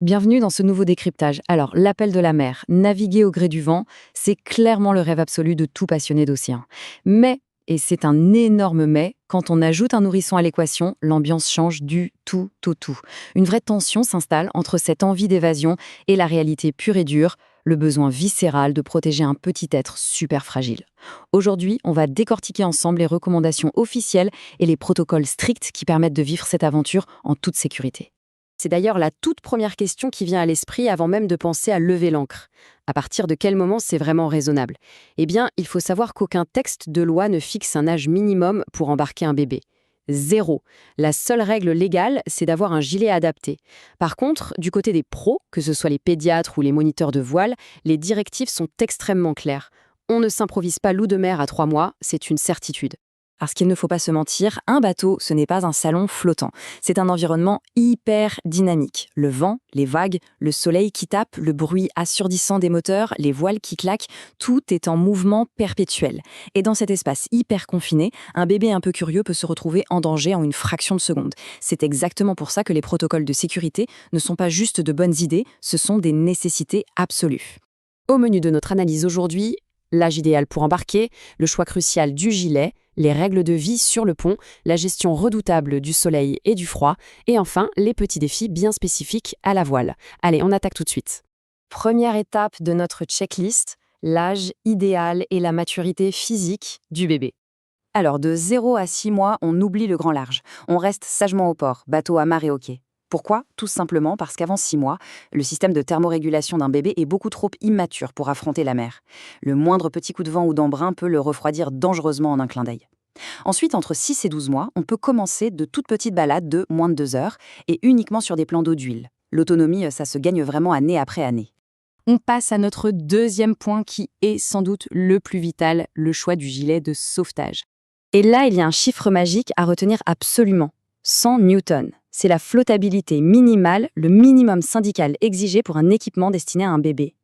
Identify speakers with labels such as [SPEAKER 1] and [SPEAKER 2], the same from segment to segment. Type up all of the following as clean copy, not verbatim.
[SPEAKER 1] Bienvenue dans ce nouveau décryptage. Alors, l'appel de la mer, naviguer au gré du vent, c'est clairement le rêve absolu de tout passionné d'océan. Mais, et c'est un énorme mais, quand on ajoute un nourrisson à l'équation, l'ambiance change du tout au tout. Une vraie tension s'installe entre cette envie d'évasion et la réalité pure et dure, le besoin viscéral de protéger un petit être super fragile. Aujourd'hui, on va décortiquer ensemble les recommandations officielles et les protocoles stricts qui permettent de vivre cette aventure en toute sécurité. C'est d'ailleurs la toute première question qui vient à l'esprit avant même de penser à lever l'ancre. À partir de quel moment c'est vraiment raisonnable? Eh bien, il faut savoir qu'aucun texte de loi ne fixe un âge minimum pour embarquer un bébé. Zéro. La seule règle légale, c'est d'avoir un gilet adapté. Par contre, du côté des pros, que ce soit les pédiatres ou les moniteurs de voile, les directives sont extrêmement claires. On ne s'improvise pas loup de mer à 3 mois, c'est une certitude. Parce qu'il ne faut pas se mentir, un bateau, ce n'est pas un salon flottant. C'est un environnement hyper dynamique. Le vent, les vagues, le soleil qui tape, le bruit assourdissant des moteurs, les voiles qui claquent, tout est en mouvement perpétuel. Et dans cet espace hyper confiné, un bébé un peu curieux peut se retrouver en danger en une fraction de seconde. C'est exactement pour ça que les protocoles de sécurité ne sont pas juste de bonnes idées, ce sont des nécessités absolues. Au menu de notre analyse aujourd'hui, l'âge idéal pour embarquer, le choix crucial du gilet, les règles de vie sur le pont, la gestion redoutable du soleil et du froid, et enfin les petits défis bien spécifiques à la voile. Allez, on attaque tout de suite. Première étape de notre checklist, l'âge idéal et la maturité physique du bébé. Alors, de 0 à 6 mois, on oublie le grand large. On reste sagement au port, bateau, amarre et hoquet. Pourquoi? Tout simplement parce qu'avant 6 mois, le système de thermorégulation d'un bébé est beaucoup trop immature pour affronter la mer. Le moindre petit coup de vent ou d'embrun peut le refroidir dangereusement en un clin d'œil. Ensuite, entre 6 et 12 mois, on peut commencer de toutes petites balades de moins de 2 heures et uniquement sur des plans d'eau d'huile. L'autonomie, ça se gagne vraiment année après année. On passe à notre deuxième point qui est sans doute le plus vital, le choix du gilet de sauvetage. Et là, il y a un chiffre magique à retenir absolument. 100 newtons. C'est la flottabilité minimale, le minimum syndical exigé pour un équipement destiné à un bébé.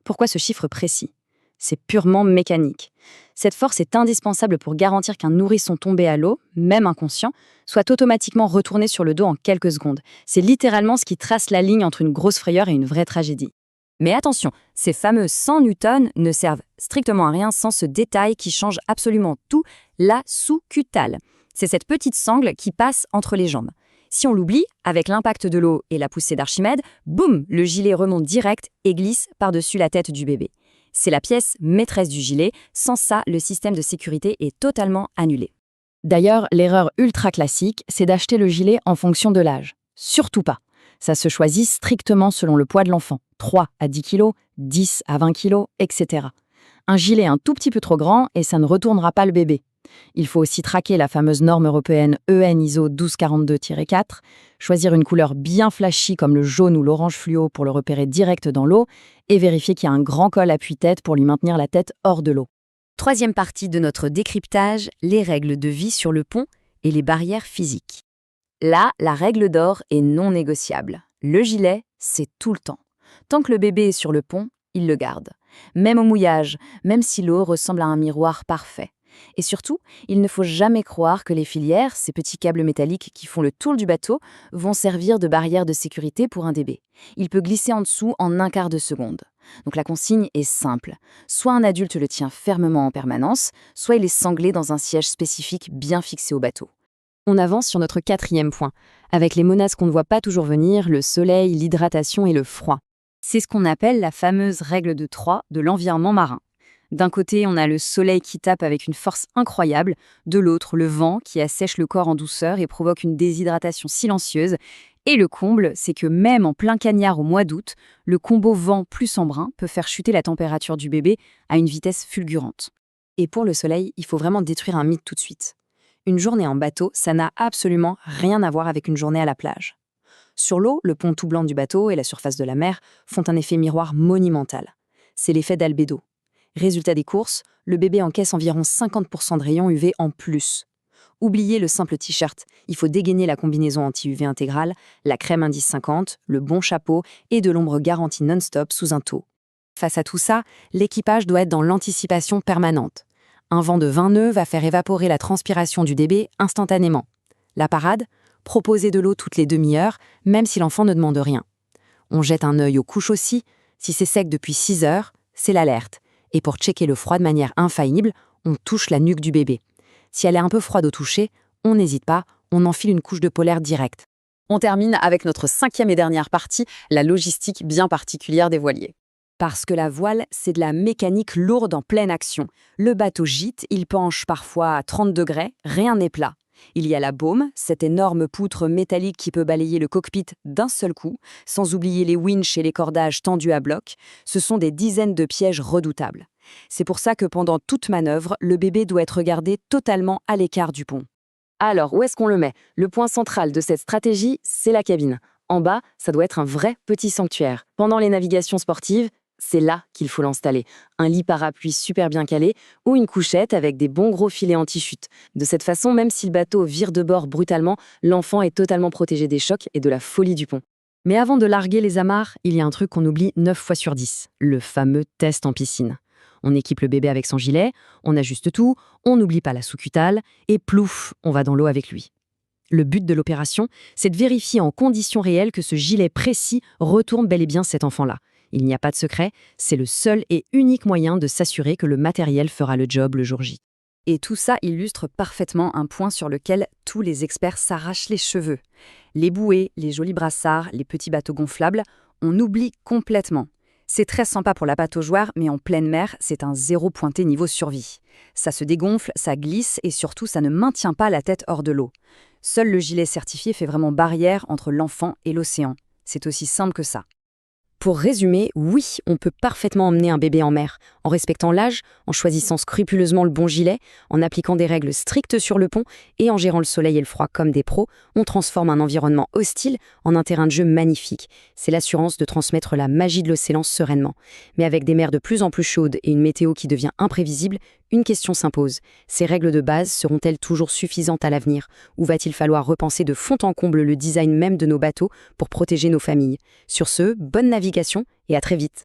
[SPEAKER 1] Pourquoi ce chiffre précis? C'est purement mécanique. Cette force est indispensable pour garantir qu'un nourrisson tombé à l'eau, même inconscient, soit automatiquement retourné sur le dos en quelques secondes. C'est littéralement ce qui trace la ligne entre une grosse frayeur et une vraie tragédie. Mais attention, ces fameux 100 newtons ne servent strictement à rien sans ce détail qui change absolument tout, la sous-cutale. C'est cette petite sangle qui passe entre les jambes. Si on l'oublie, avec l'impact de l'eau et la poussée d'Archimède, boum, le gilet remonte direct et glisse par-dessus la tête du bébé. C'est la pièce maîtresse du gilet, sans ça, le système de sécurité est totalement annulé. D'ailleurs, l'erreur ultra classique, c'est d'acheter le gilet en fonction de l'âge. Surtout pas. Ça se choisit strictement selon le poids de l'enfant. 3 à 10 kg, 10 à 20 kg, etc. Un gilet un tout petit peu trop grand et ça ne retournera pas le bébé. Il faut aussi traquer la fameuse norme européenne EN ISO 1242-4, choisir une couleur bien flashy comme le jaune ou l'orange fluo pour le repérer direct dans l'eau et vérifier qu'il y a un grand col appui-tête pour lui maintenir la tête hors de l'eau. Troisième partie de notre décryptage, les règles de vie sur le pont et les barrières physiques. Là, la règle d'or est non négociable. Le gilet, c'est tout le temps. Tant que le bébé est sur le pont, il le garde. Même au mouillage, même si l'eau ressemble à un miroir parfait. Et surtout, il ne faut jamais croire que les filières, ces petits câbles métalliques qui font le tour du bateau, vont servir de barrière de sécurité pour un bébé. Il peut glisser en dessous en un quart de seconde. Donc la consigne est simple. Soit un adulte le tient fermement en permanence, soit il est sanglé dans un siège spécifique bien fixé au bateau. On avance sur notre quatrième point, avec les menaces qu'on ne voit pas toujours venir, le soleil, l'hydratation et le froid. C'est ce qu'on appelle la fameuse règle de 3 de l'environnement marin. D'un côté, on a le soleil qui tape avec une force incroyable, de l'autre, le vent qui assèche le corps en douceur et provoque une déshydratation silencieuse. Et le comble, c'est que même en plein cagnard au mois d'août, le combo vent plus embrun peut faire chuter la température du bébé à une vitesse fulgurante. Et pour le soleil, il faut vraiment détruire un mythe tout de suite. Une journée en bateau, ça n'a absolument rien à voir avec une journée à la plage. Sur l'eau, le pont tout blanc du bateau et la surface de la mer font un effet miroir monumental. C'est l'effet d'albédo. Résultat des courses, le bébé encaisse environ 50% de rayons UV en plus. Oubliez le simple t-shirt, il faut dégainer la combinaison anti-UV intégrale, la crème indice 50, le bon chapeau et de l'ombre garantie non-stop sous un tau. Face à tout ça, l'équipage doit être dans l'anticipation permanente. Un vent de 20 nœuds va faire évaporer la transpiration du bébé instantanément. La parade, proposer de l'eau toutes les demi-heures, même si l'enfant ne demande rien.
[SPEAKER 2] On jette un œil aux couches aussi. Si c'est sec depuis 6 heures, c'est l'alerte. Et pour checker le froid de manière infaillible, on touche la nuque du bébé. Si elle est un peu froide au toucher, on n'hésite pas, on enfile une couche de polaire directe.
[SPEAKER 1] On termine avec notre 5e et dernière partie, la logistique bien particulière des voiliers.
[SPEAKER 2] Parce que la voile, c'est de la mécanique lourde en pleine action. Le bateau gîte, il penche parfois à 30 degrés, rien n'est plat. Il y a la baume, cette énorme poutre métallique qui peut balayer le cockpit d'un seul coup, sans oublier les winches et les cordages tendus à bloc. Ce sont des dizaines de pièges redoutables. C'est pour ça que pendant toute manœuvre, le bébé doit être gardé totalement à l'écart du pont. Alors, où est-ce qu'on le met? Le point central de cette stratégie, c'est la cabine. En bas, ça doit être un vrai petit sanctuaire. Pendant les navigations sportives, c'est là qu'il faut l'installer. Un lit parapluie super bien calé ou une couchette avec des bons gros filets anti-chute. De cette façon, même si le bateau vire de bord brutalement, l'enfant est totalement protégé des chocs et de la folie du pont.
[SPEAKER 1] Mais avant de larguer les amarres, il y a un truc qu'on oublie 9 fois sur 10, le fameux test en piscine. On équipe le bébé avec son gilet, on ajuste tout, on n'oublie pas la sous-cutale, et plouf, on va dans l'eau avec lui. Le but de l'opération, c'est de vérifier en conditions réelles que ce gilet précis retourne bel et bien cet enfant-là. Il n'y a pas de secret, c'est le seul et unique moyen de s'assurer que le matériel fera le job le jour J.
[SPEAKER 2] Et tout ça illustre parfaitement un point sur lequel tous les experts s'arrachent les cheveux. Les bouées, les jolis brassards, les petits bateaux gonflables, on oublie complètement. C'est très sympa pour la pataugeoire, mais en pleine mer, c'est un zéro pointé niveau survie. Ça se dégonfle, ça glisse et surtout, ça ne maintient pas la tête hors de l'eau. Seul le gilet certifié fait vraiment barrière entre l'enfant et l'océan. C'est aussi simple que ça. Pour résumer, oui, on peut parfaitement emmener un bébé en mer, en respectant l'âge, en choisissant scrupuleusement le bon gilet, en appliquant des règles strictes sur le pont et en gérant le soleil et le froid comme des pros, on transforme un environnement hostile en un terrain de jeu magnifique. C'est l'assurance de transmettre la magie de l'océan sereinement. Mais avec des mers de plus en plus chaudes et une météo qui devient imprévisible, une question s'impose. Ces règles de base seront-elles toujours suffisantes à l'avenir? Ou va-t-il falloir repenser de fond en comble le design même de nos bateaux pour protéger nos familles? Sur ce, bonne navigation et à très vite.